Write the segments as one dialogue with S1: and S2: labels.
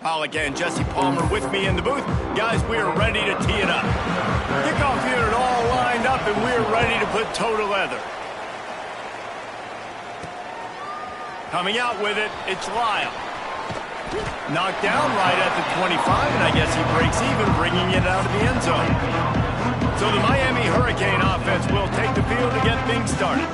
S1: Pollock and Jesse Palmer with me in the booth. Guys, we are ready to tee it up. Kickoff unit all lined up, and we're ready to put toe to leather. Coming out with it, it's Lyle. Knocked down right at the 25, and I guess he breaks even, bringing it out of the end zone. So the Miami Hurricane offense will take the field to get things started.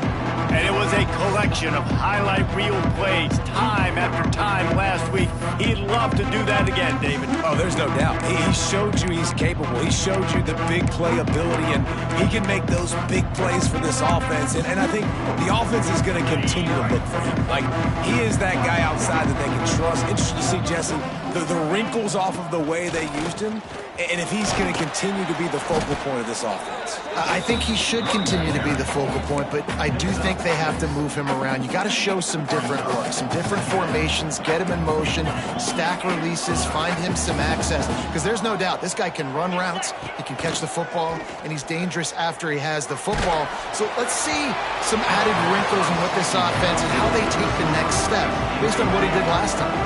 S1: And it was a collection of highlight reel plays time after time last week. He'd love to do that again, David.
S2: Oh, there's no doubt. He showed you he's capable. He showed you the big play ability, and he can make those big plays for this offense. And I think the offense is going to continue to look for him. Like, he is that guy outside that they can trust. Interesting to see, Jesse, the wrinkles off of the way they used him, and if he's going to continue to be the focal point of this offense.
S3: I think he should continue to be the focal point, but I do think they have to move him around. You got to show some different looks, some different formations, get him in motion, stack releases, find him some access, because there's no doubt this guy can run routes, he can catch the football, and he's dangerous after he has the football. So let's see some added wrinkles in what this offense and how they take the next step based on what he did last time.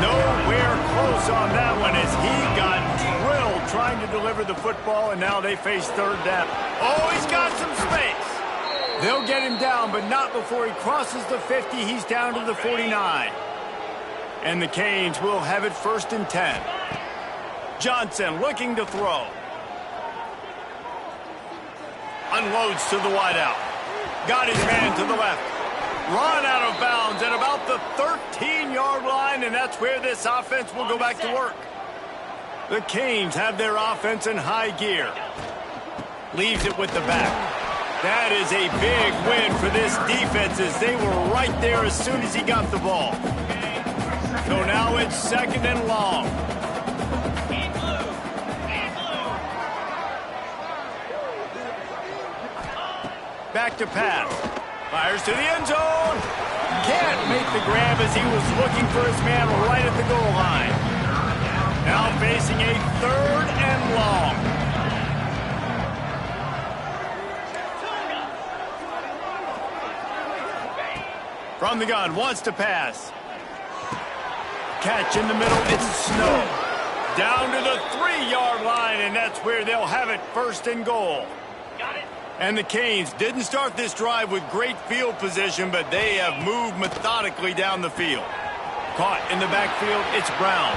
S1: Nowhere close on that one as he got drilled trying to deliver the football, and now they face third down. Oh, he's got some space. They'll get him down, but not before he crosses the 50. He's down to the 49. And the Canes will have it 1st and 10. Johnson looking to throw. Unloads to the wideout. Got his man to the left. Run out of bounds at about the 13-yard line, and that's where this offense will go back to work. The Canes have their offense in high gear. Leaves it with the back. That is a big win for this defense as they were right there as soon as he got the ball. So now it's 2nd and long. Back to pass. Fires to the end zone. Can't make the grab as he was looking for his man right at the goal line. Now facing a 3rd and long. From the gun, wants to pass. Catch in the middle, it's Snow. Down to the 3-yard line, and that's where they'll have it 1st and goal. And the Canes didn't start this drive with great field position, but they have moved methodically down the field. Caught in the backfield, it's Brown.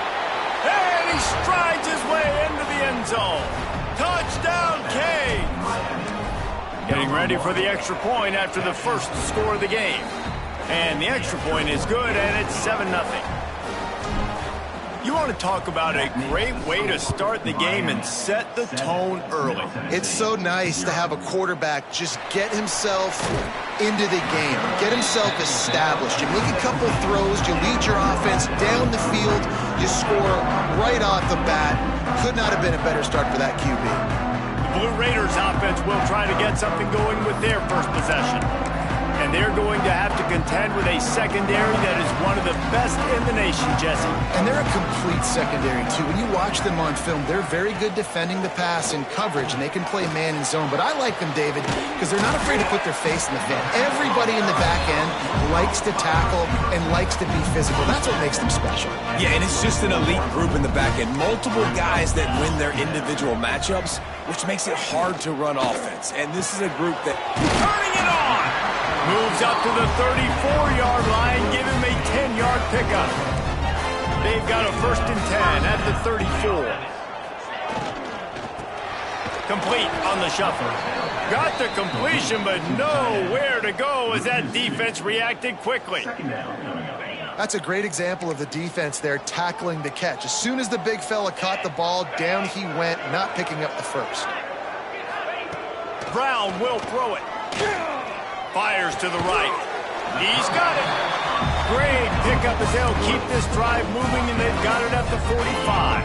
S1: And he strides his way into the end zone. Touchdown, Canes! Getting ready for the extra point after the first score of the game. And the extra point is good, and it's 7-0. You want to talk about a great way to start the game and set the tone early.
S3: It's so nice to have a quarterback just get himself into the game, get himself established. You make a couple throws, you lead your offense down the field, you score right off the bat. Could not have been a better start for that QB.
S1: The Blue Raiders offense will try to get something going with their first possession. And they're going to have to contend with a secondary that is one of the best in the nation, Jesse.
S3: And they're a complete secondary, too. When you watch them on film, they're very good defending the pass and coverage, and they can play man and zone. But I like them, David, because they're not afraid to put their face in the fan. Everybody in the back end likes to tackle and likes to be physical. That's what makes them special.
S2: Yeah, and it's just an elite group in the back end. Multiple guys that win their individual matchups, which makes it hard to run offense. And this is a group that...
S1: Turning it on! Moves up to the 34-yard line, give him a 10-yard pickup. They've got a 1st and 10 at the 34. Complete on the shuffle. Got the completion, but nowhere to go as that defense reacted quickly.
S3: That's a great example of the defense there tackling the catch. As soon as the big fella caught the ball, down he went, not picking up the first.
S1: Brown will throw it. Fires to the right. He's got it. Great pickup as they'll keep this drive moving, and they've got it at the 45.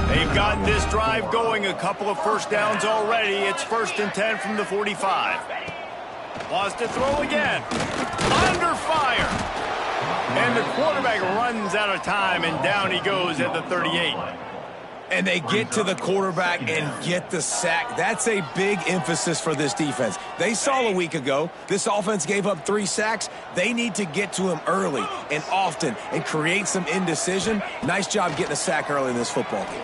S1: They've gotten this drive going, a couple of first downs already. It's 1st and 10 from the 45. Wants to throw again. Under fire. And the quarterback runs out of time, and down he goes at the 38.
S2: And they get to the quarterback and get the sack. That's a big emphasis for this defense. They saw a week ago this offense gave up 3 sacks. They need to get to him early and often and create some indecision. Nice job getting a sack early in this football game.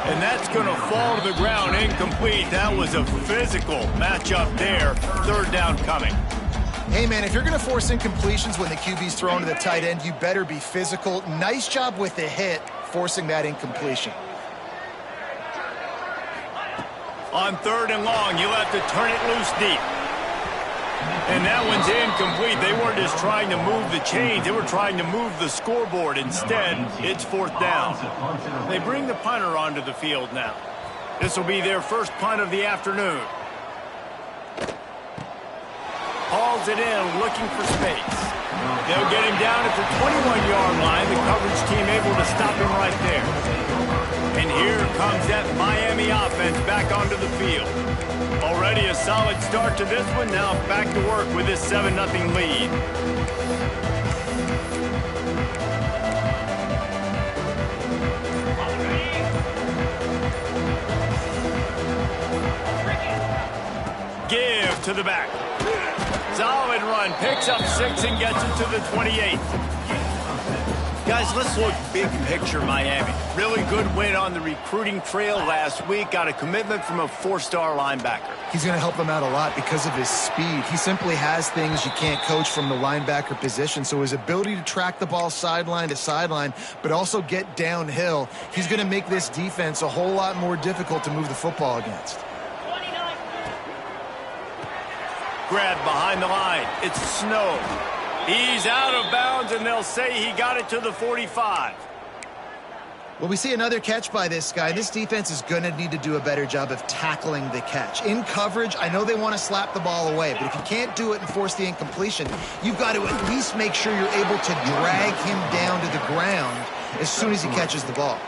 S1: And that's going to fall to the ground incomplete. That was a physical matchup there. 3rd down coming.
S3: Hey, man, if you're going to force incompletions when the QB's thrown to the tight end, you better be physical. Nice job with the hit, forcing that incompletion.
S1: On 3rd and long, you'll have to turn it loose deep. And that one's incomplete. They weren't just trying to move the chains. They were trying to move the scoreboard. Instead, it's 4th down. They bring the punter onto the field now. This will be their first punt of the afternoon. Hauls it in, looking for space. They'll get him down at the 21-yard line. The coverage team able to stop him right there. And here comes that Miami offense back onto the field. Already a solid start to this one. Now back to work with this 7-0 lead. Give to the back. Solid run, picks up 6 and gets it to the 28. Guys, let's look big picture Miami. Really good win on the recruiting trail last week. Got a commitment from a 4-star linebacker.
S3: He's going to help them out a lot because of his speed. He simply has things you can't coach from the linebacker position. So his ability to track the ball sideline to sideline, but also get downhill, he's going to make this defense a whole lot more difficult to move the football against.
S1: Grab behind the line. It's Snow. He's out of bounds, and they'll say he got it to the 45.
S3: Well, we see another catch by this guy. This defense is going to need to do a better job of tackling the catch. In coverage, I know they want to slap the ball away, but if you can't do it and force the incompletion, you've got to at least make sure you're able to drag him down to the ground as soon as he catches the ball.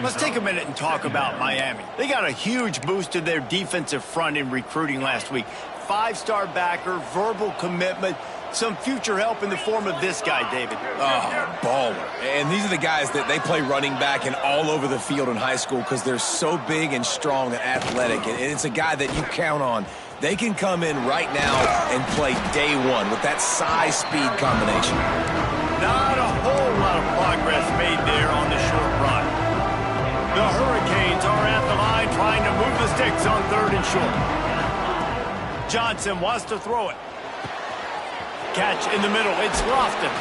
S1: Let's take a minute and talk about Miami. They got a huge boost to their defensive front in recruiting last week. 5-star backer, verbal commitment, some future help in the form of this guy, David.
S2: Oh, baller. And these are the guys that they play running back and all over the field in high school because they're so big and strong and athletic. And it's a guy that you count on. They can come in right now and play day one with that size-speed combination.
S1: Not a whole lot of progress made there on the short run. The Hurricanes are at the line trying to move the sticks on 3rd and short. Johnson wants to throw it. Catch in the middle. It's Lofton.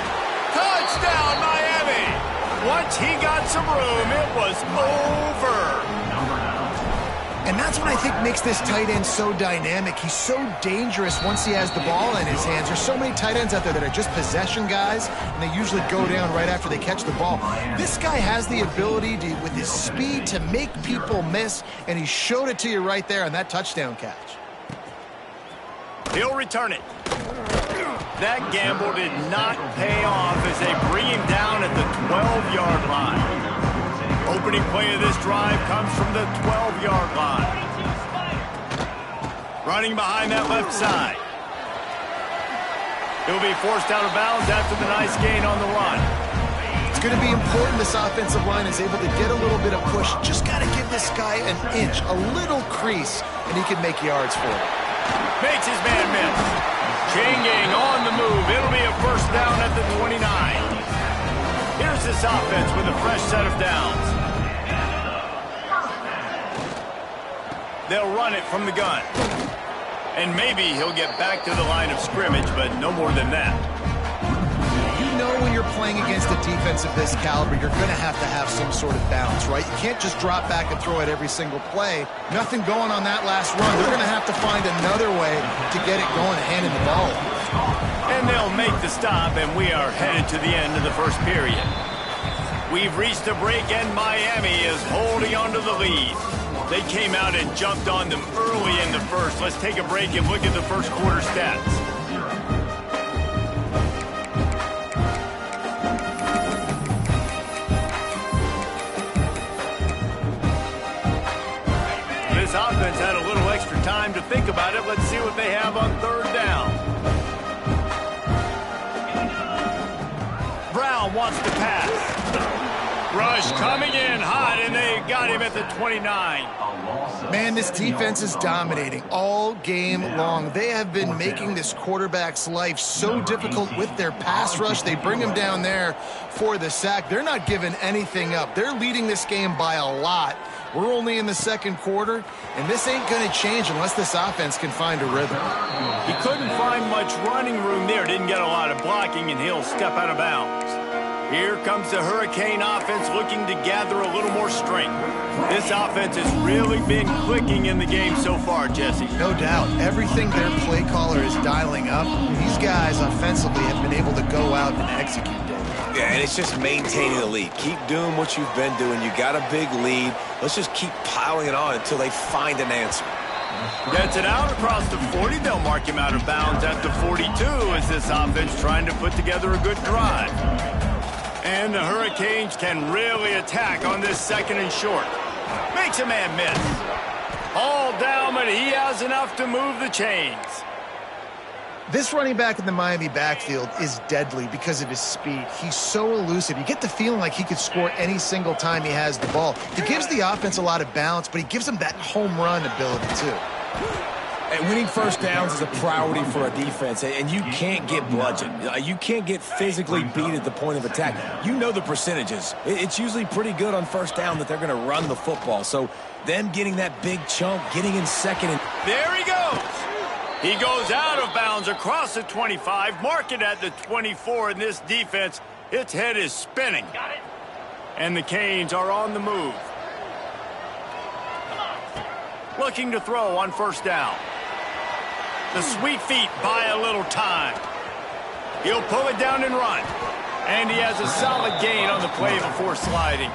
S1: Touchdown, Miami! Once he got some room, it was over.
S3: And that's what I think makes this tight end so dynamic. He's so dangerous once he has the ball in his hands. There's so many tight ends out there that are just possession guys, and they usually go down right after they catch the ball. This guy has the ability to, with his speed, to make people miss, and he showed it to you right there on that touchdown catch.
S1: He'll return it. That gamble did not pay off as they bring him down at the 12-yard line. Opening play of this drive comes from the 12-yard line. Running behind that left side. He'll be forced out of bounds after the nice gain on the run.
S3: It's going to be important this offensive line is able to get a little bit of push. Just got to give this guy an inch, a little crease, and he can make yards for it.
S1: Makes his man miss. Changing on the move. It'll be a 1st down at the 29. Here's this offense with a fresh set of downs. They'll run it from the gun. And maybe he'll get back to the line of scrimmage, but no more than that.
S3: You know when you're playing against a defense of this caliber, you're going to have some sort of balance, right? You can't just drop back and throw it every single play. Nothing going on that last run. They're going to have to find another way to get it going and handing the ball off.
S1: And they'll make the stop, and we are headed to the end of the 1st period. We've reached a break, and Miami is holding on to the lead. They came out and jumped on them early in the 1st. Let's take a break and look at the 1st quarter stats. This offense had a little extra time to think about it. Let's see what they have on 3rd down. Brown wants to pass. Run rush coming in hot, and they got him at the 29.
S3: Man, this defense is dominating all game long. They have been making this quarterback's life so difficult with their pass rush. They bring him down there for the sack. They're not giving anything up. They're leading this game by a lot. We're only in the second quarter, and this ain't going to change unless this offense can find a rhythm.
S1: He couldn't find much running room there. Didn't get a lot of blocking, and he'll step out of bounds. Here comes the Hurricane offense looking to gather a little more strength. This offense has really been clicking in the game so far, Jesse.
S3: No doubt. Everything their play caller is dialing up, these guys offensively have been able to go out and execute.
S2: Yeah, and it's just maintaining the lead. Keep doing what you've been doing. You got a big lead. Let's just keep piling it on until they find an answer.
S1: Gets it out across the 40. They'll mark him out of bounds at the 42 as this offense trying to put together a good drive. And the Hurricanes can really attack on this second and short. Makes a man miss. All down, but he has enough to move the chains.
S3: This running back in the Miami backfield is deadly because of his speed. He's so elusive. You get the feeling like he could score any single time he has the ball. He gives the offense a lot of balance, but he gives them that home run ability, too.
S2: And winning first downs is a priority for a defense, and you can't get bludgeoned. You can't get physically beat at the point of attack. You know the percentages. It's usually pretty good on first down that they're going to run the football. So them getting that big chunk, getting in second. And
S1: there he goes. He goes out of bounds across the 25, mark it at the 24, and this defense, its head is spinning. And the Canes are on the move. Looking to throw on first down. The sweet feet buy a little time. He'll pull it down and run. And he has a solid gain on the play before sliding.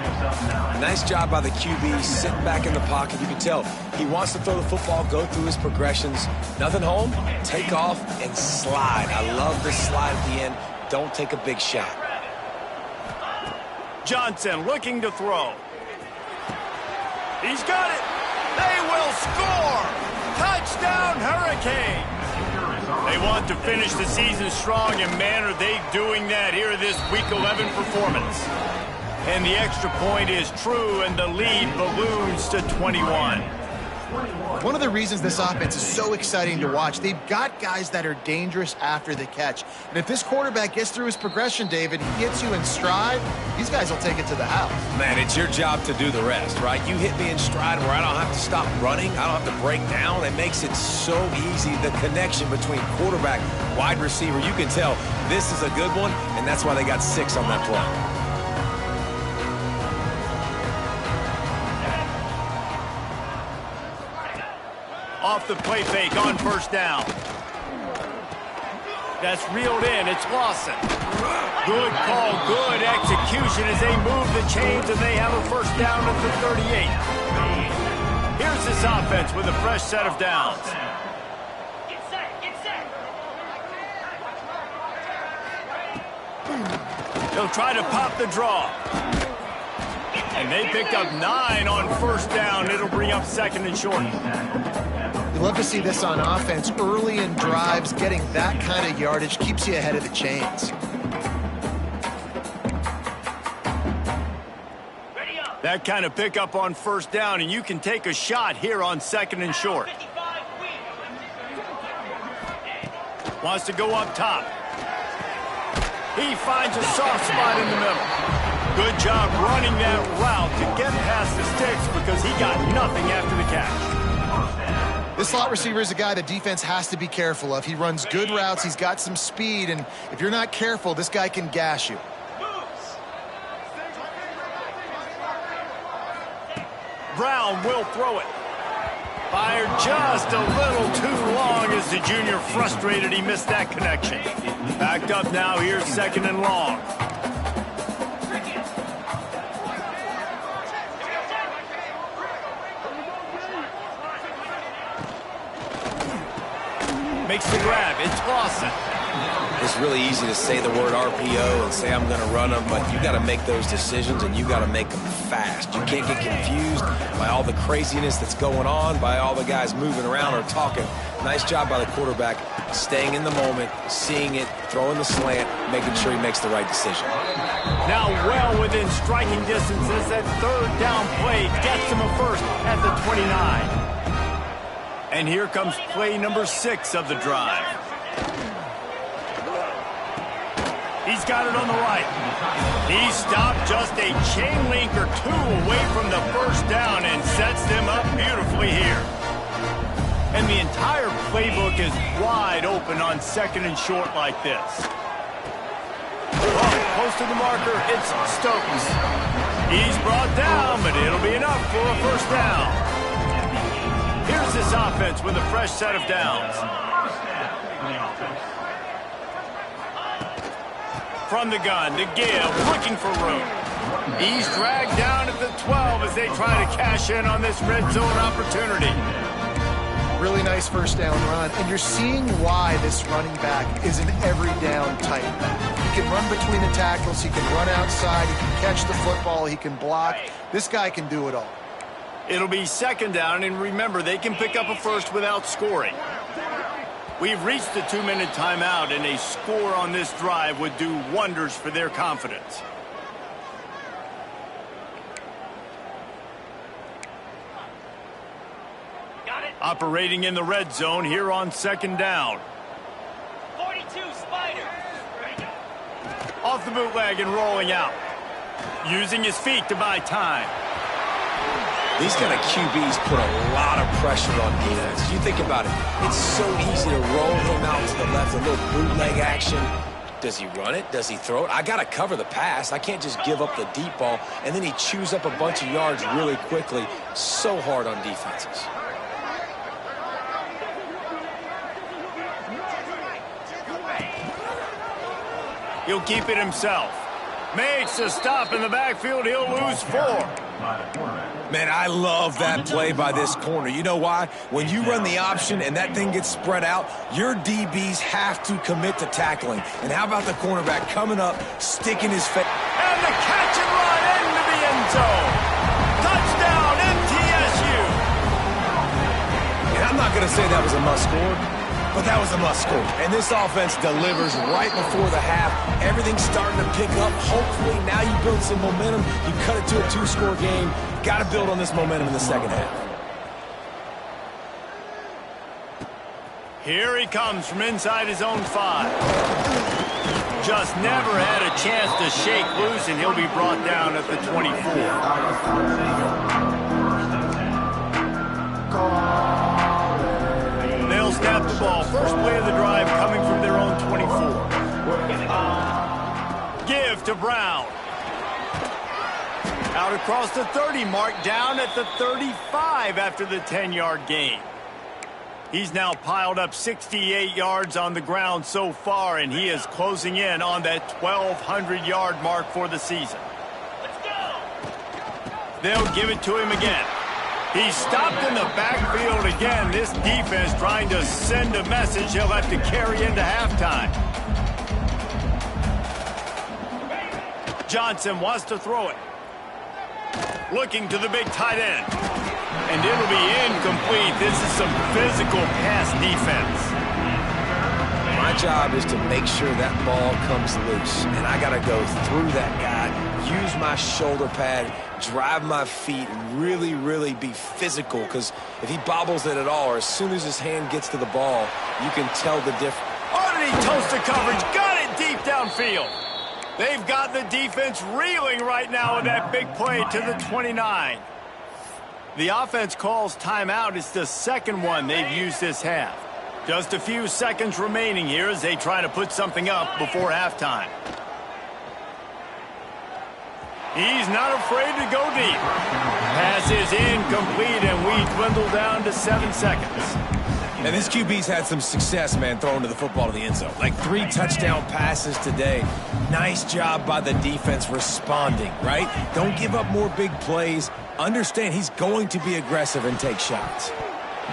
S2: Nice job by the QB, sitting back in the pocket. You can tell he wants to throw the football, go through his progressions. Nothing home, take off, and slide. I love the slide at the end. Don't take a big shot.
S1: Johnson looking to throw. He's got it. They will score. Touchdown, Hurricane. They want to finish the season strong, and man, are they doing that here in this Week 11 performance. And the extra point is true, and the lead balloons to 21.
S3: One of the reasons this offense is so exciting to watch, they've got guys that are dangerous after the catch. And if this quarterback gets through his progression, David, he gets you in stride, these guys will take it to the house.
S2: Man, it's your job to do the rest, right? You hit me in stride where I don't have to stop running. I don't have to break down. It makes it so easy, the connection between quarterback, wide receiver. You can tell this is a good one, and that's why they got 6 on that play.
S1: Off the play fake on first down. That's reeled in. It's Lawson. Good call, good execution as they move the chains, and they have a first down at the 38. Here's this offense with a fresh set of downs.
S4: Get set, get set.
S1: They'll try to pop the draw. And they picked up 9 on first down. It'll bring up second and short.
S3: You love to see this on offense. Early in drives, getting that kind of yardage keeps you ahead of the chains.
S1: That kind of pickup on first down, and you can take a shot here on second and short. Wants to go up top. He finds a soft spot in the middle. Good job running that route to get past the sticks because he got nothing after the catch.
S3: This slot receiver is a guy the defense has to be careful of. He runs good routes. He's got some speed, and if you're not careful, this guy can gash you.
S1: Brown will throw it. Fired just a little too long as the junior frustrated he missed that connection. Backed up now, here's second and long. Makes the grab. It's Lawson.
S2: It's really easy to say the word RPO and say I'm going to run them, but you got to make those decisions and you got to make them fast. You can't get confused by all the craziness that's going on, by all the guys moving around or talking. Nice job by the quarterback, staying in the moment, seeing it, throwing the slant, making sure he makes the right decision.
S1: Now well within striking distance as that third down play gets him a first at the 29. And here comes play number 6 of the drive. He's got it on the right. He stopped just a chain link or two away from the first down and sets them up beautifully here. And the entire playbook is wide open on second and short like this. Oh, close to the marker, it's Stokes. He's brought down, but it'll be enough for a first down. Here's this offense with a fresh set of downs. From the gun to give, looking for room. He's dragged down at the 12 as they try to cash in on this red zone opportunity.
S3: Really nice first down run, and you're seeing why this running back is an every down type back. He can run between the tackles, he can run outside, he can catch the football, he can block. This guy can do it all.
S1: It'll be second down, and remember, they can pick up a first without scoring. We've reached the 2-minute timeout, and a score on this drive would do wonders for their confidence.
S4: Got it.
S1: Operating in the red zone here on second down.
S4: 42, Spider.
S1: Off the bootleg and rolling out. Using his feet to buy time.
S2: These kind of QBs put a lot of pressure on defense. You think about it. It's so easy to roll him out to the left, a little bootleg action. Does he run it? Does he throw it? I got to cover the pass. I can't just give up the deep ball, and then he chews up a bunch of yards really quickly. So hard on defenses.
S1: He'll keep it himself. Makes a stop in the backfield. He'll lose 4.
S2: Man, I love that play by this corner. You know why? When you run the option and that thing gets spread out, your DBs have to commit to tackling. And how about the cornerback coming up, sticking his face?
S1: And the catch and run into the end zone. Touchdown, MTSU.
S2: And I'm not going to say that was a must-score, but that was a must-score. And this offense delivers right before the half. Everything's starting to pick up. Hopefully now you build some momentum. You cut it to a 2-score game. Got to build on this momentum in the second half.
S1: Here he comes from inside his own 5. Just never had a chance to shake loose, and he'll be brought down at the 24. They'll snap the ball. First play of the drive coming from their own 24. Give to Brown. Out across the 30 mark, down at the 35 after the 10-yard gain. He's now piled up 68 yards on the ground so far, and he is closing in on that 1,200-yard mark for the season.
S4: Let's go.
S1: They'll give it to him again. He's stopped in the backfield again. This defense trying to send a message he'll have to carry into halftime. Johnson wants to throw it. Looking to the big tight end. And it'll be incomplete. This is some physical pass defense.
S2: My job is to make sure that ball comes loose. And I got to go through that guy, use my shoulder pad, drive my feet, and really, really be physical. Because if he bobbles it at all, or as soon as his hand gets to the ball, you can tell the difference.
S1: Oh, did he toast the coverage? Got it deep downfield. They've got the defense reeling right now with that big play to the 29. The offense calls timeout. It's the second one they've used this half. Just a few seconds remaining here as they try to put something up before halftime. He's not afraid to go deep. Pass is incomplete, and we dwindle down to 7 seconds.
S2: And this QB's had some success, man, throwing to the football to the end zone. Like 3 touchdown passes today. Nice job by the defense responding, right? Don't give up more big plays. Understand he's going to be aggressive and take shots.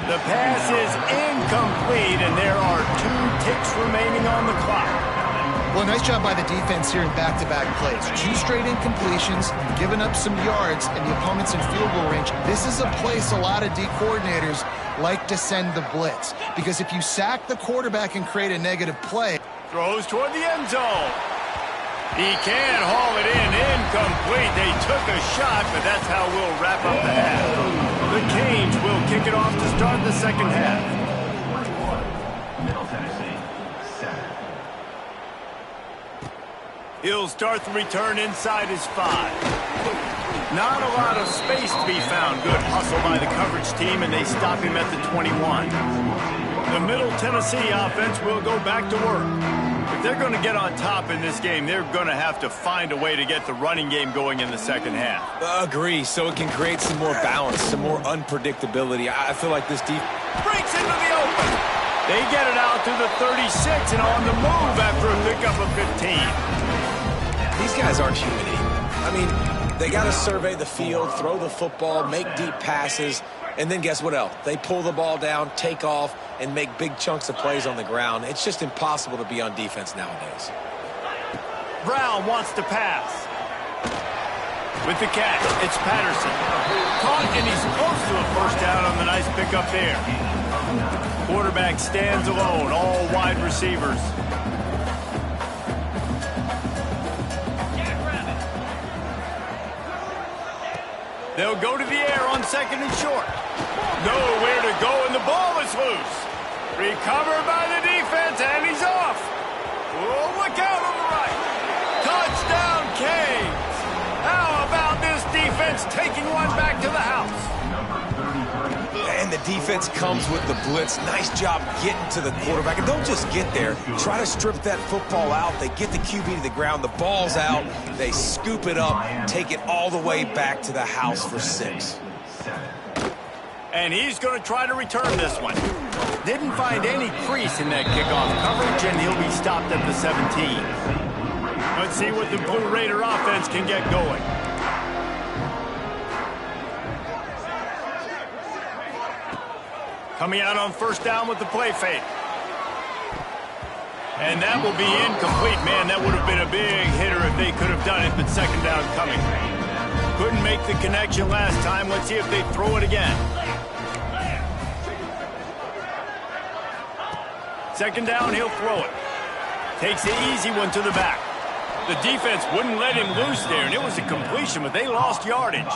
S1: The pass is incomplete, and there are 2 ticks remaining on the clock.
S3: Well, nice job by the defense here in back-to-back plays. 2 straight incompletions, giving up some yards, and the opponent's in field goal range. This is a place a lot of D coordinators like to send the blitz, because if you sack the quarterback and create a negative play.
S1: Throws toward the end zone. He can haul it in. Incomplete. They took a shot, but that's how we'll wrap up the half. The Canes will kick it off to start the second half. He'll start the return inside his 5. Not a lot of space to be found. Good hustle by the coverage team, and they stop him at the 21. The Middle Tennessee offense will go back to work. If they're going to get on top in this game, they're going to have to find a way to get the running game going in the second half.
S2: Agree, so it can create some more balance, some more unpredictability. I feel like this defense
S1: Breaks into the open. They get it out to the 36 and on the move after a pickup of 15.
S2: These guys aren't human either. I mean, they got to survey the field, throw the football, make deep passes, and then guess what else? They pull the ball down, take off, and make big chunks of plays on the ground. It's just impossible to be on defense nowadays.
S1: Brown wants to pass. With the catch, it's Patterson. Caught, and he's close to a first down on the nice pickup there. Quarterback stands alone, all wide receivers. They'll go to the air on second and short. Nowhere to go, and the ball is loose. Recovered by the defense, and he's off. Oh, look out on the right. Touchdown, Canes. How about this defense taking one back to the house?
S2: And the defense comes with the blitz. Nice job getting to the quarterback. And don't just get there. Try to strip that football out. They get the QB to the ground. The ball's out. They scoop it up, take it all the way back to the house for 6.
S1: And he's going to try to return this one. Didn't find any crease in that kickoff coverage, and he'll be stopped at the 17. Let's see what the Blue Raider offense can get going. Coming out on first down with the play fake. And that will be incomplete. Man, that would have been a big hitter if they could have done it, but second down coming. Couldn't make the connection last time. Let's see if they throw it again. Second down, he'll throw it. Takes the easy one to the back. The defense wouldn't let him loose there, and it was a completion, but they lost yardage.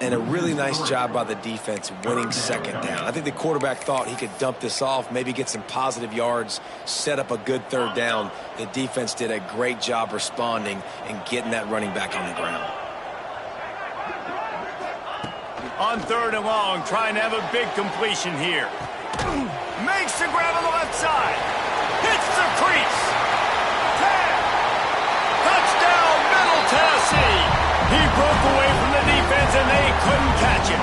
S2: And a really nice job by the defense winning second down. I think the quarterback thought he could dump this off, maybe get some positive yards, set up a good third down. The defense did a great job responding and getting that running back on the ground.
S1: On third and long, trying to have a big completion here. Makes the grab on the left side. Hits the crease. 10. Touchdown, Middle Tennessee. He broke away from the defense, and they couldn't catch him.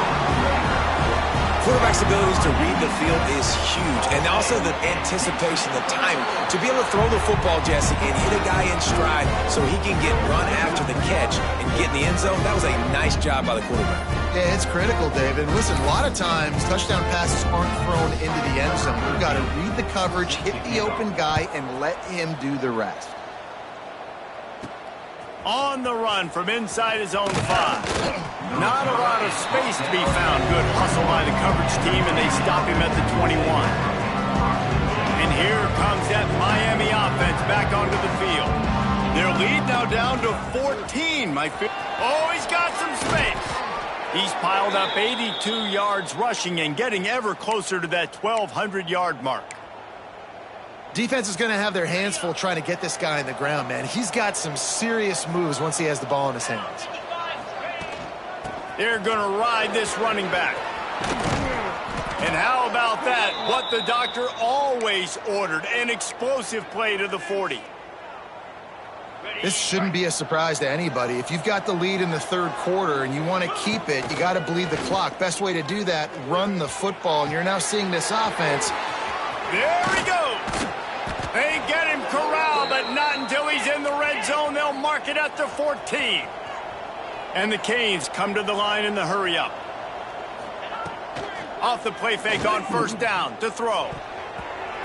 S2: Quarterback's abilities to read the field is huge, and also the anticipation, the time to be able to throw the football, Jesse, and hit a guy in stride so he can get run after the catch and get in the end zone. That was a nice job by the quarterback.
S3: Yeah, it's critical, David. Listen, a lot of times touchdown passes aren't thrown into the end zone. You've got to read the coverage, hit the open guy, and let him do the rest.
S1: On the run from inside his own 5. Not a lot of space to be found. Good hustle by the coverage team, and they stop him at the 21. And here comes that Miami offense back onto the field. Their lead now down to 14. Oh, he's got some space. He's piled up 82 yards rushing and getting ever closer to that 1,200-yard mark.
S3: Defense is going to have their hands full trying to get this guy in the ground, man. He's got some serious moves once he has the ball in his hands.
S1: They're going to ride this running back. And how about that? What the doctor always ordered, an explosive play to the 40.
S3: This shouldn't be a surprise to anybody. If you've got the lead in the third quarter and you want to keep it, you got to bleed the clock. Best way to do that, run the football. And you're now seeing this offense.
S1: There he goes. They get him corralled, but not until he's in the red zone. They'll mark it at the 14. And the Canes come to the line in the hurry-up. Off the play fake on first down to throw.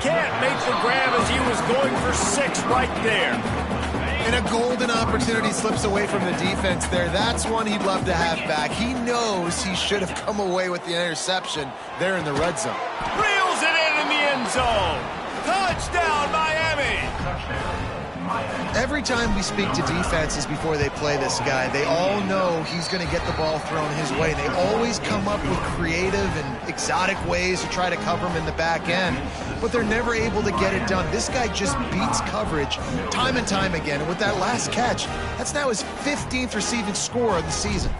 S1: Can't make the grab as he was going for 6 right there.
S3: And a golden opportunity slips away from the defense there. That's one he'd love to have back. He knows he should have come away with the interception there in the red zone.
S1: Reels it in the end zone. Touchdown, Miami.
S3: Every time we speak to defenses before they play this guy, they all know he's going to get the ball thrown his way. They always come up with creative and exotic ways to try to cover him in the back end, but they're never able to get it done. This guy just beats coverage time and time again, and with that last catch, that's now his 15th receiving score of the season.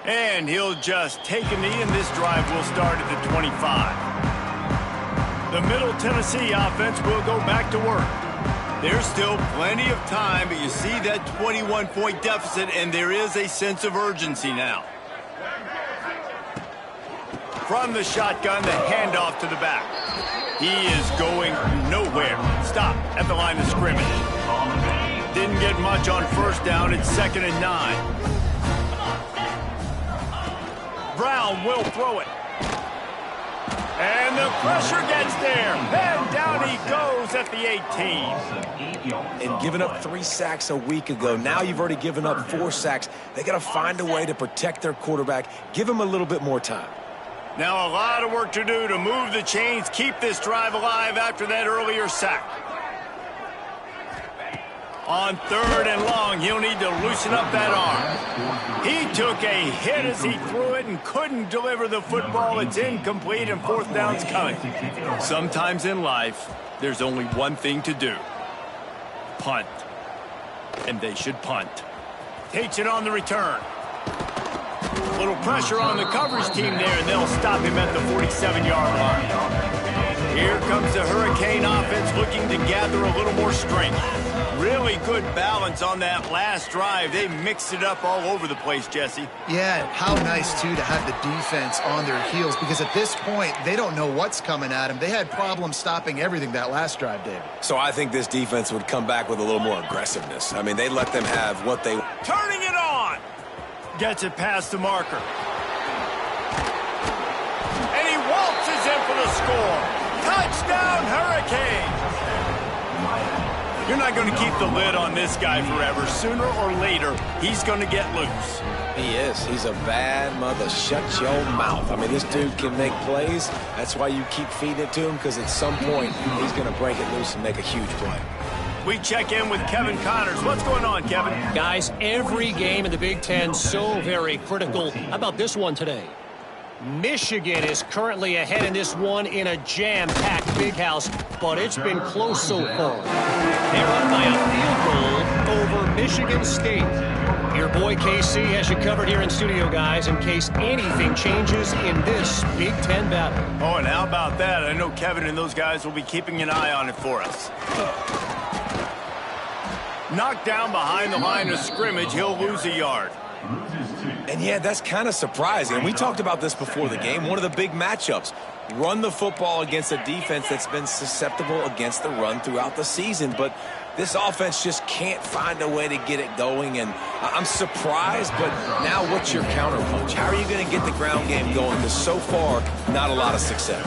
S1: And he'll just take a knee, and this drive will start at the 25. The Middle Tennessee offense will go back to work. There's still plenty of time, but you see that 21-point deficit, and there is a sense of urgency now. From the shotgun, the handoff to the back. He is going nowhere. Stop at the line of scrimmage. Didn't get much on first down. It's 2nd and 9. Brown will throw it. And the pressure gets there. And down he goes at the 18.
S2: And giving up 3 sacks a week ago. Now you've already given up 4 sacks. They got to find a way to protect their quarterback. Give him a little bit more time.
S1: Now a lot of work to do to move the chains, keep this drive alive after that earlier sack. On 3rd and long, he'll need to loosen up that arm. He took a hit as he threw it and couldn't deliver the football. It's incomplete, and 4th down's coming. Sometimes in life, there's only one thing to do. Punt. And they should punt. Takes it on the return. A little pressure on the coverage team there, and they'll stop him at the 47-yard line. Here comes the Hurricane offense looking to gather a little more strength. Really good balance on that last drive. They mixed it up all over the place, Jesse.
S3: Yeah, how nice, too, to have the defense on their heels, because at this point, they don't know what's coming at them. They had problems stopping everything that last drive, David.
S2: So I think this defense would come back with a little more aggressiveness. I mean, they let them have what they...
S1: Turning it on! Gets it past the marker. And he waltzes in for the score. Touchdown, Hurricane! You're not going to keep the lid on this guy forever. Sooner or later, he's going to get loose.
S2: He is. He's a bad mother. Shut your mouth. I mean, this dude can make plays. That's why you keep feeding it to him, because at some point, he's going to break it loose and make a huge play.
S1: We check in with Kevin Connors. What's going on, Kevin?
S5: Guys, every game in the Big Ten so very critical. How about this one today? Michigan is currently ahead in this one in a jam-packed big house, but it's been close so far. They're up by a field goal over Michigan State. Your boy KC has you covered here in studio, guys, in case anything changes in this Big Ten battle.
S1: Oh, and how about that? I know Kevin and those guys will be keeping an eye on it for us. Knocked down behind the line of scrimmage, he'll lose a yard.
S2: And yeah, that's kind of surprising. We talked about this before the game. One of the big matchups. Run the football against a defense that's been susceptible against the run throughout the season. But this offense just can't find a way to get it going. And I'm surprised, but now what's your counterpunch? How are you going to get the ground game going? Because so far, not a lot of success.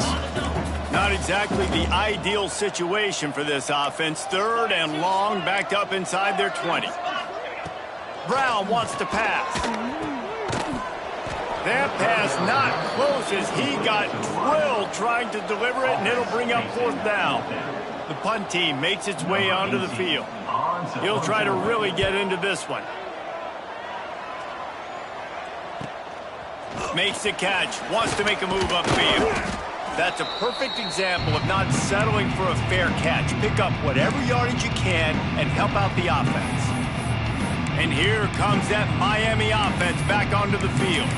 S1: Not exactly the ideal situation for this offense. 3rd and long, backed up inside their 20. Brown wants to pass. That pass not close as he got drilled trying to deliver it, and it'll bring up 4th down. The punt team makes its way onto the field. He'll try to really get into this one. Makes the catch, wants to make a move upfield. That's a perfect example of not settling for a fair catch. Pick up whatever yardage you can and help out the offense. And here comes that Miami offense back onto the field.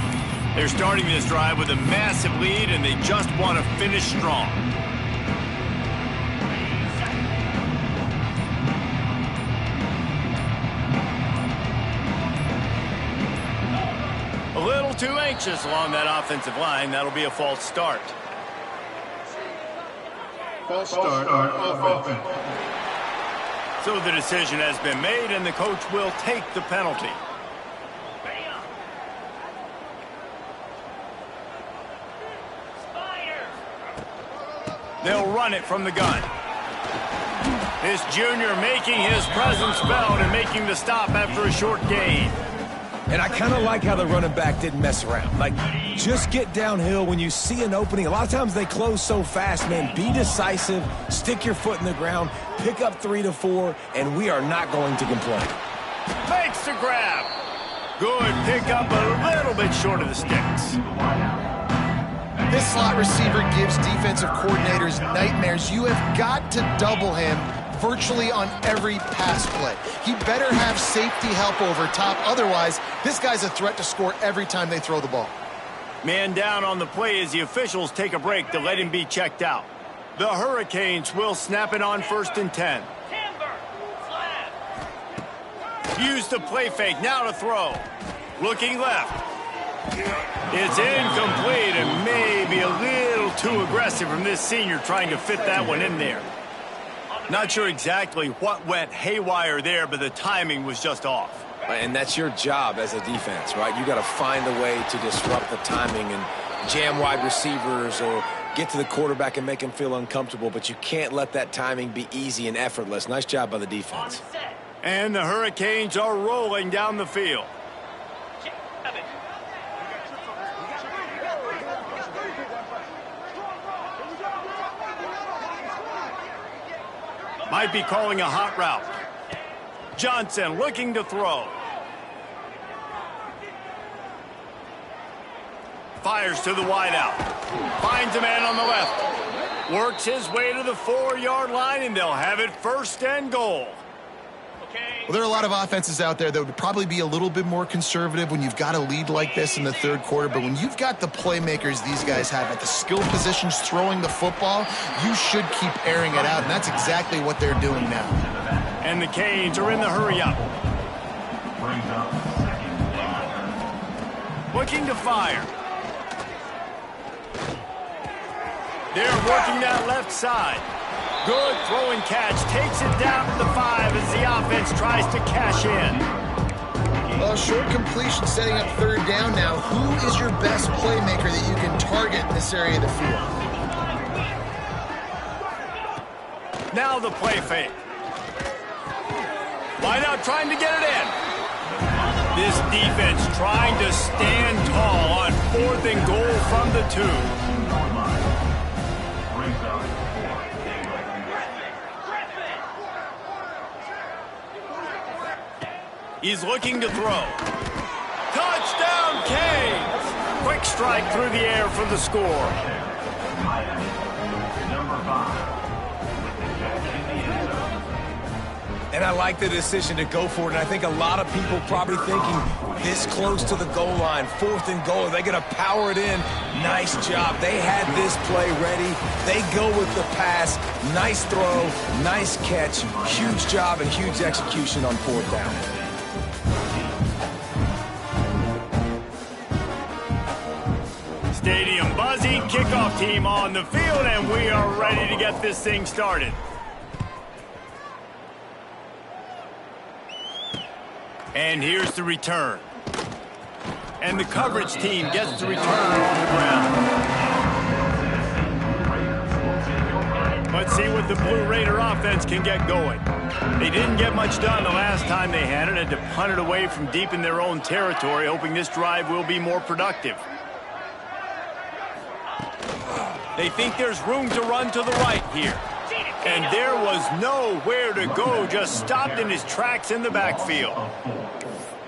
S1: They're starting this drive with a massive lead, and they just want to finish strong. A little too anxious along that offensive line. That'll be a false start.
S6: False start on offense.
S1: So the decision has been made, and the coach will take the penalty. They'll run it from the gun. This junior making his presence felt and making the stop after a short gain.
S2: And I kind of like how the running back didn't mess around. Like, just get downhill when you see an opening. A lot of times they close so fast, man. Be decisive, stick your foot in the ground, pick up 3 to 4, and we are not going to complain.
S1: Makes the grab. Good pickup, a little bit short of the sticks.
S3: This slot receiver gives defensive coordinators nightmares. You have got to double him virtually on every pass play. He better have safety help over top. Otherwise, this guy's a threat to score every time they throw the ball.
S1: Man down on the play as the officials take a break to let him be checked out. The Hurricanes will snap it on 1st and 10.
S4: Timber. Slab.
S1: Use the play fake, now to throw. Looking left. It's incomplete and maybe a little too aggressive from this senior trying to fit that one in there. Not sure exactly what went haywire there, but the timing was just off.
S2: And that's your job as a defense, right? You got to find a way to disrupt the timing and jam wide receivers or get to the quarterback and make him feel uncomfortable, but you can't let that timing be easy and effortless. Nice job by the defense.
S1: And the Hurricanes are rolling down the field. Might be calling a hot route. Johnson looking to throw. Fires to the wideout. Finds a man on the left. Works his way to the 4-yard line, and they'll have it 1st and goal.
S3: Well, there are a lot of offenses out there that would probably be a little bit more conservative when you've got a lead like this in the 3rd quarter. But when you've got the playmakers these guys have at the skill positions throwing the football, you should keep airing it out. And that's exactly what they're doing now.
S1: And the Canes are in the hurry-up. Looking to fire. They're working that left side. Good throw and catch. Takes it down to the 5 as the offense tries to cash in.
S3: Well, short completion setting up 3rd down now. Who is your best playmaker that you can target in this area of the field?
S1: Now the play fake. Wide out trying to get it in. This defense trying to stand tall on 4th and goal from the 2. He's looking to throw. Touchdown, Canes! Quick strike through the air for the score.
S2: And I like the decision to go for it. And I think a lot of people probably thinking this close to the goal line, 4th and goal, are they going to power it in? Nice job. They had this play ready. They go with the pass. Nice throw, nice catch. Huge job and huge execution on 4th down.
S1: Stadium buzzing, kickoff team on the field, and we are ready to get this thing started. And here's the return. And the coverage team gets the return on the ground. Let's see what the Blue Raider offense can get going. They didn't get much done the last time they had it, and to punt it away from deep in their own territory, hoping this drive will be more productive. They think there's room to run to the right here. And there was nowhere to go, just stopped in his tracks in the backfield.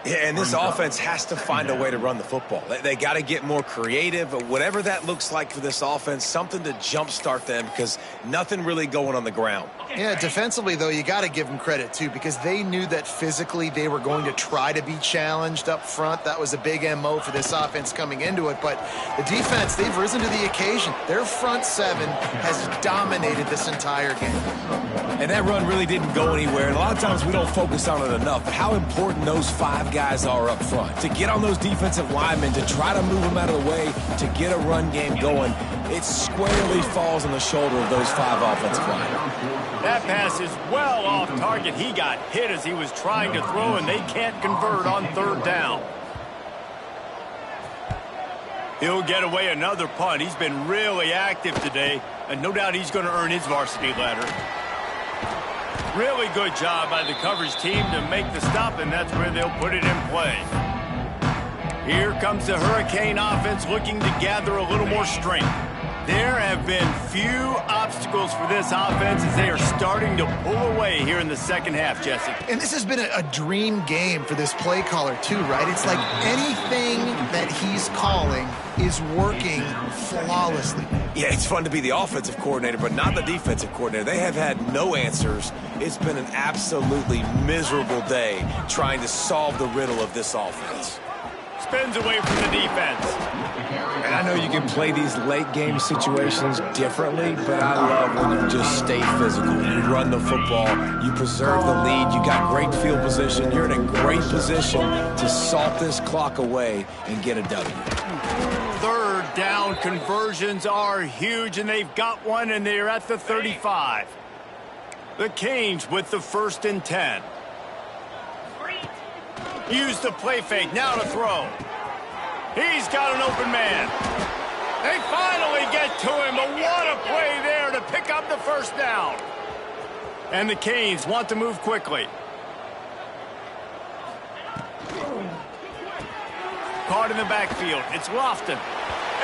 S2: Yeah, and this offense has to find a way to run the football. They got to get more creative, whatever that looks like for this offense, something to jumpstart them because nothing really going on the ground.
S3: Yeah, defensively, though, you got to give them credit, too, because they knew that physically they were going to try to be challenged up front. That was a big MO for this offense coming into it. But the defense, they've risen to the occasion. Their front 7 has dominated this entire game.
S2: And that run really didn't go anywhere. And a lot of times we don't focus on it enough. But how important those 5 guys are up front. To get on those defensive linemen, to try to move them out of the way, to get a run game going, it squarely falls on the shoulder of those 5 offensive linemen.
S1: That pass is well off target. He got hit as he was trying to throw, and they can't convert on 3rd down. He'll get away another punt. He's been really active today, and no doubt he's going to earn his varsity ladder. Really good job by the coverage team to make the stop, and that's where they'll put it in play. Here comes the Hurricane offense looking to gather a little more strength. There have been few obstacles for this offense as they are starting to pull away here in the second half, Jesse.
S3: And this has been a dream game for this play caller too, right? It's like anything that he's calling is working flawlessly.
S2: Yeah, it's fun to be the offensive coordinator, but not the defensive coordinator. They have had no answers. It's been an absolutely miserable day trying to solve the riddle of this offense.
S1: Spins away from the defense.
S2: And I know you can play these late game situations differently, but I love when you just stay physical. You run the football, you preserve the lead, you got great field position, you're in a great position to salt this clock away and get a W.
S1: Third down conversions are huge, and they've got one, and they're at the 35. The Canes with the 1st and 10. Use the play fake, now to throw. He's got an open man. They finally get to him, but what a play there to pick up the 1st down. And the Canes want to move quickly. Caught in the backfield, it's Lofton.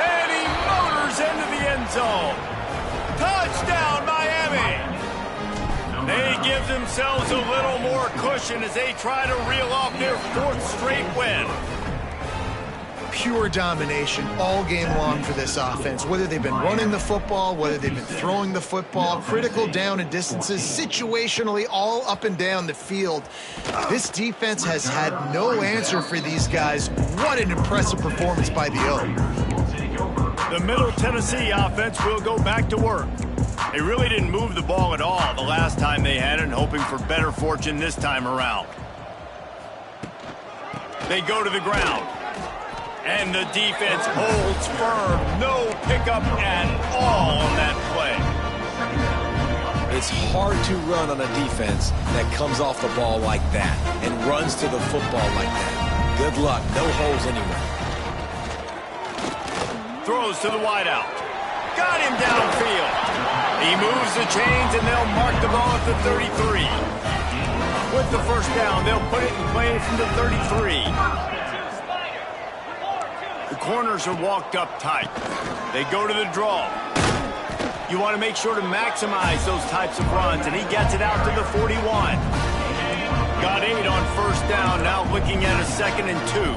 S1: And he motors into the end zone. Touchdown, Miami! They give themselves a little more cushion as they try to reel off their 4th straight win.
S3: Pure domination all game long for this offense. Whether they've been running the football, whether they've been throwing the football, critical down and distances, situationally all up and down the field. This defense has had no answer for these guys. What an impressive performance by the O.
S1: The Middle Tennessee offense will go back to work. They really didn't move the ball at all the last time they had it, and hoping for better fortune this time around. They go to the ground. And the defense holds firm. No pickup at all on that play.
S2: It's hard to run on a defense that comes off the ball like that and runs to the football like that. Good luck. No holes anywhere.
S1: Throws to the wideout. Got him downfield. He moves the chains, and they'll mark the ball at the 33. With the 1st down, they'll put it in play from the 33. The corners are walked up tight. They go to the draw. You want to make sure to maximize those types of runs, and he gets it out to the 41. Got 8 on 1st down, now looking at a 2nd and 2.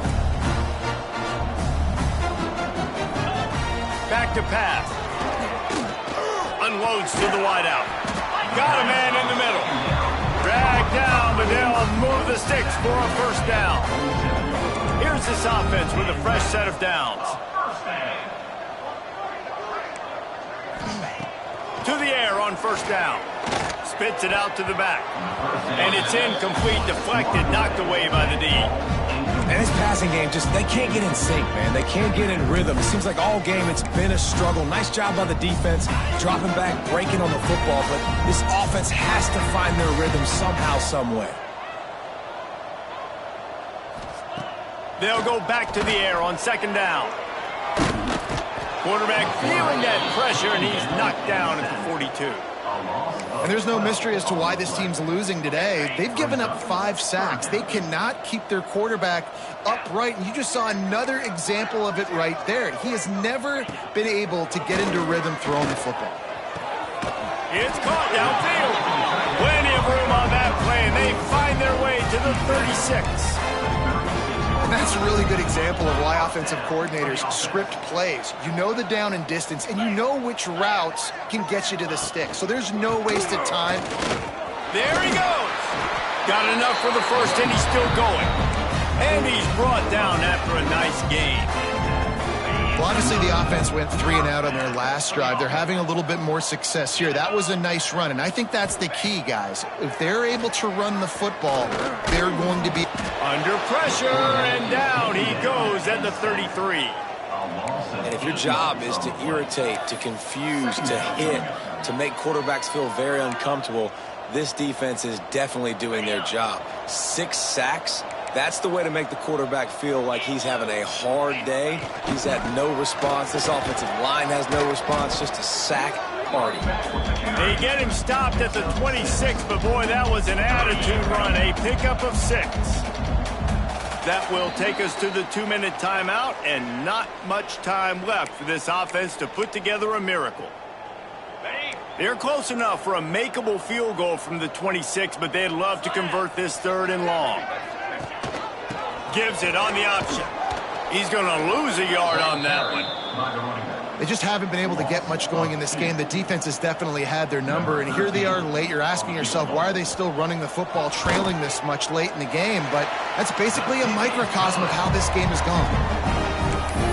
S1: Back to pass. Unloads to the wideout. Got a man in the middle. Dragged down, but they'll move the sticks for a 1st down. Here's this offense with a fresh set of downs. To the air on 1st down. Spits it out to the back. And it's incomplete, deflected, knocked away by the D.
S2: And his passing game, they can't get in sync, man. They can't get in rhythm. It seems like all game it's been a struggle. Nice job by the defense, dropping back, breaking on the football, but this offense has to find their rhythm somehow, some way.
S1: They'll go back to the air on 2nd down. Quarterback feeling that pressure, and he's knocked down at the 42.
S3: And there's no mystery as to why this team's losing today. They've given up 5 sacks. They cannot keep their quarterback upright, and you just saw another example of it right there. He has never been able to get into rhythm throwing the football.
S1: It's caught downfield. Plenty of room on that play, and they find their way to the 36.
S3: And that's a really good example of why offensive coordinators script plays. You know the down and distance, and you know which routes can get you to the stick. So there's no wasted time.
S1: There he goes. Got enough for the 1st, and he's still going. And he's brought down after a nice gain.
S3: Well, obviously the offense went 3 and out on their last drive. They're having a little bit more success here. That was a nice run, and I think that's the key, guys. If they're able to run the football, they're going to be
S1: under pressure, and down he goes at the 33.
S2: And if your job is to irritate, to confuse, to hit, to make quarterbacks feel very uncomfortable, this defense is definitely doing their job. 6 sacks, That's the way to make the quarterback feel like he's having a hard day. He's had no response. This offensive line has no response. Just a sack party.
S1: They get him stopped at the 26, but boy, that was an attitude run. A pickup of 6. That will take us to the 2-minute timeout, and not much time left for this offense to put together a miracle. They're close enough for a makeable field goal from the 26, but they'd love to convert this 3rd and long. Gives it on the option. He's going to lose a yard on that one.
S3: They just haven't been able to get much going in this game. The defense has definitely had their number, and here they are late. You're asking yourself, why are they still running the football, trailing this much late in the game? But that's basically a microcosm of how this game has gone.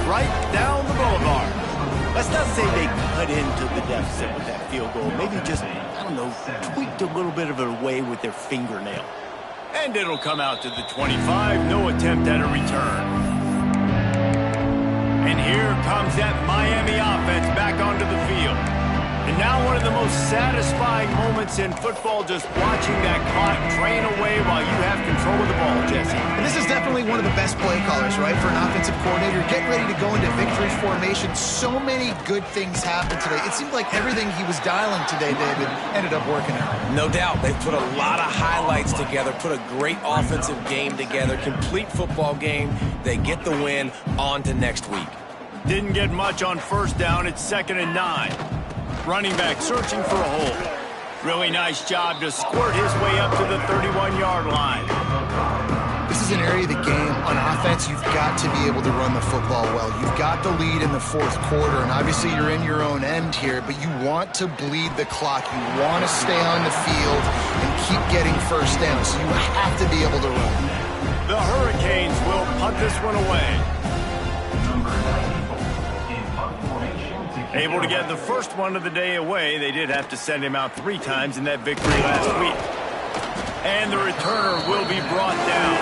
S1: Right down the boulevard. Let's not say they cut into the deficit with that field goal. Maybe just, I don't know, tweaked a little bit of it away with their fingernail. And it'll come out to the 25. No attempt at a return. And here comes that Miami offense back onto the field. And now one of the most satisfying moments in football, just watching that clock drain away while you have control of the ball, Jesse.
S3: And this is definitely one of the best play callers, right, for an offensive coordinator. Getting ready to go into victory formation. So many good things happened today. It seemed like everything he was dialing today, David, ended up working out.
S2: No doubt. They put a lot of highlights together, put a great offensive game together, complete football game. They get the win. On to next week.
S1: Didn't get much on 1st down. It's 2nd and 9. Running back searching for a hole. Really nice job to squirt his way up to the 31-yard line.
S3: This is an area of the game on offense you've got to be able to run the football well. You've got the lead in the 4th quarter, and obviously you're in your own end here, but you want to bleed the clock. You want to stay on the field and keep getting 1st down, so you have to be able to run.
S1: The Hurricanes will punt this one away. Able to get the first one of the day away. They did have to send him out 3 times in that victory last week. And the returner will be brought down.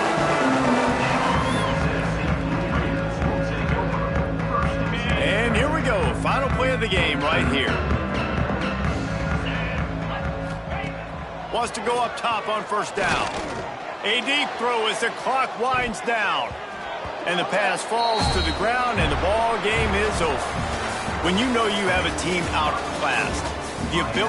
S1: And here we go. Final play of the game right here. Wants to go up top on 1st down. A deep throw as the clock winds down. And the pass falls to the ground, and the ball game is over. When you know you have a team outclassed, the ability